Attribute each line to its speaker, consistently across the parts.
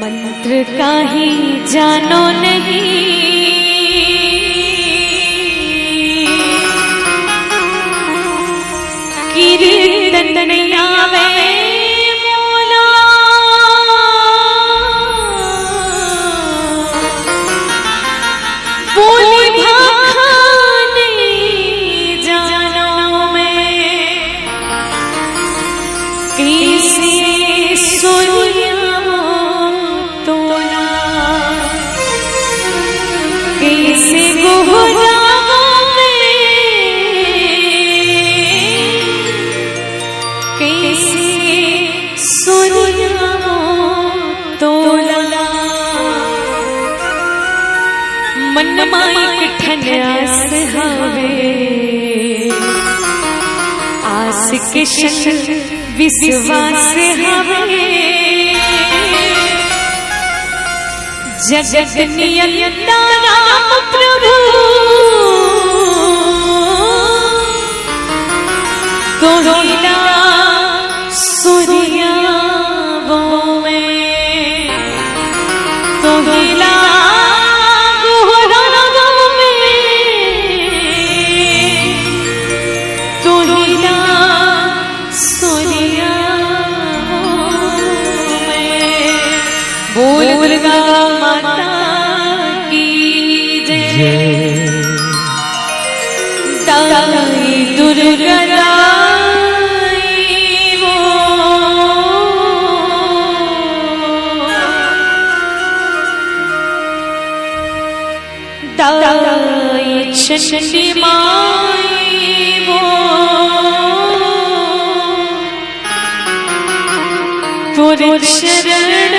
Speaker 1: मंत्र का ही जानो नहीं, कीर्तन नहीं आवे मोला, बोली भाखा नहीं जानो मैं, कैसे सोनिया तोला, कैसे गोहरा मन माइक ठन्यास हवे, आस के शन विश्वास हवे, जगत नियंता राम प्रभु कोहिला सूर्या वो में, कोहिला दुर्गा माता की जय, दाई दुर्गा दाई वो, दाई चंडी माई वो, तुर शरण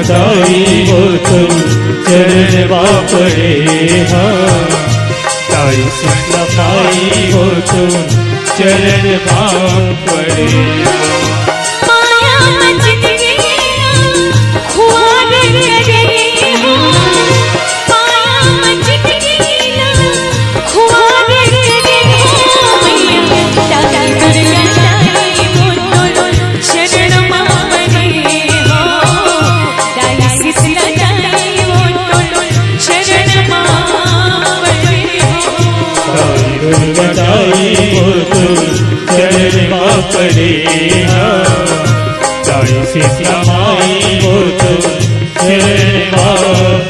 Speaker 2: दाई हो तुम चरण पड़े, ताई शीतला माई हो तुम चरण पड़े, ताई शीतला माई हो तुम चरण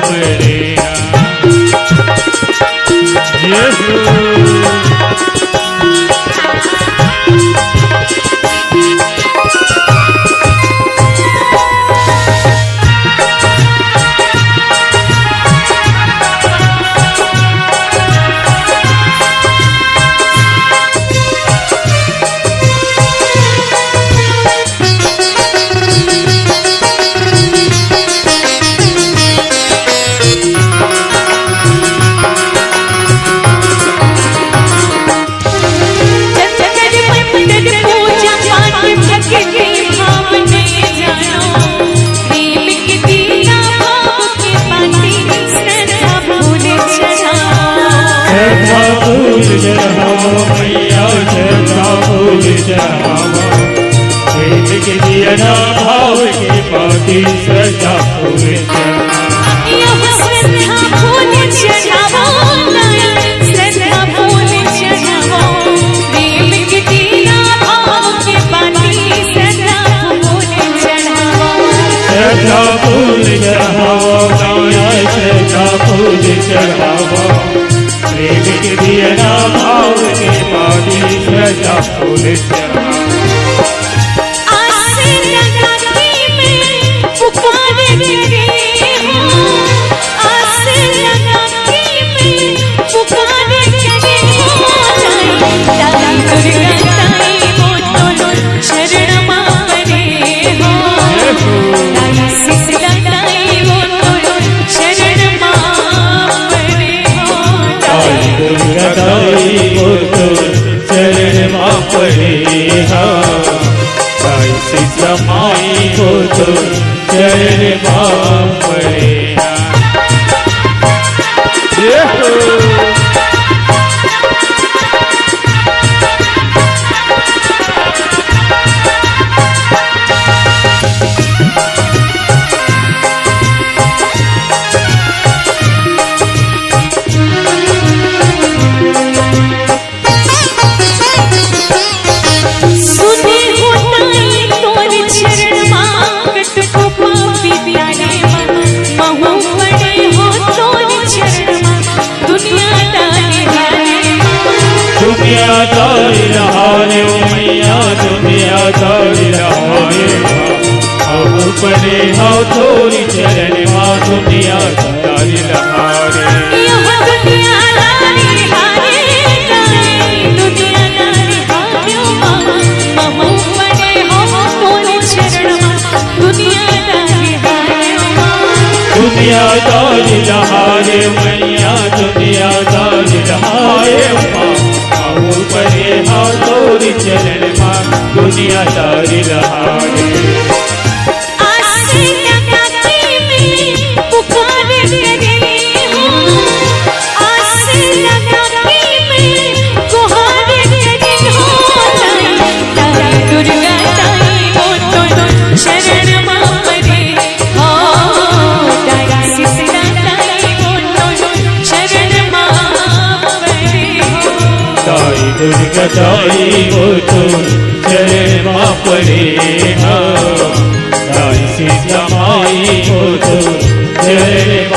Speaker 2: पड़े। भाव के पाती सजा फूल चढ़ावा, प्रेम के दिया भाव के पाती सजा फूल चढ़ावा।
Speaker 1: शरण मारे हो
Speaker 2: पड़े हाँ दाई सीता माई को तो चरण माँ पड़े दुनियादारी रहारे मैया दुनियादारी रहारे अब पड़े हो तोरी चरण माँ दुनियादारी रहारे दुनियादारी रहारे मैया दुनियादारी रहारे परे हाँ तोरी चरण माँ दुनियादारी रहारे दुर्गा दाई वो तो चरण माँ पड़े हाँ दाई सीता माई वो तो चरण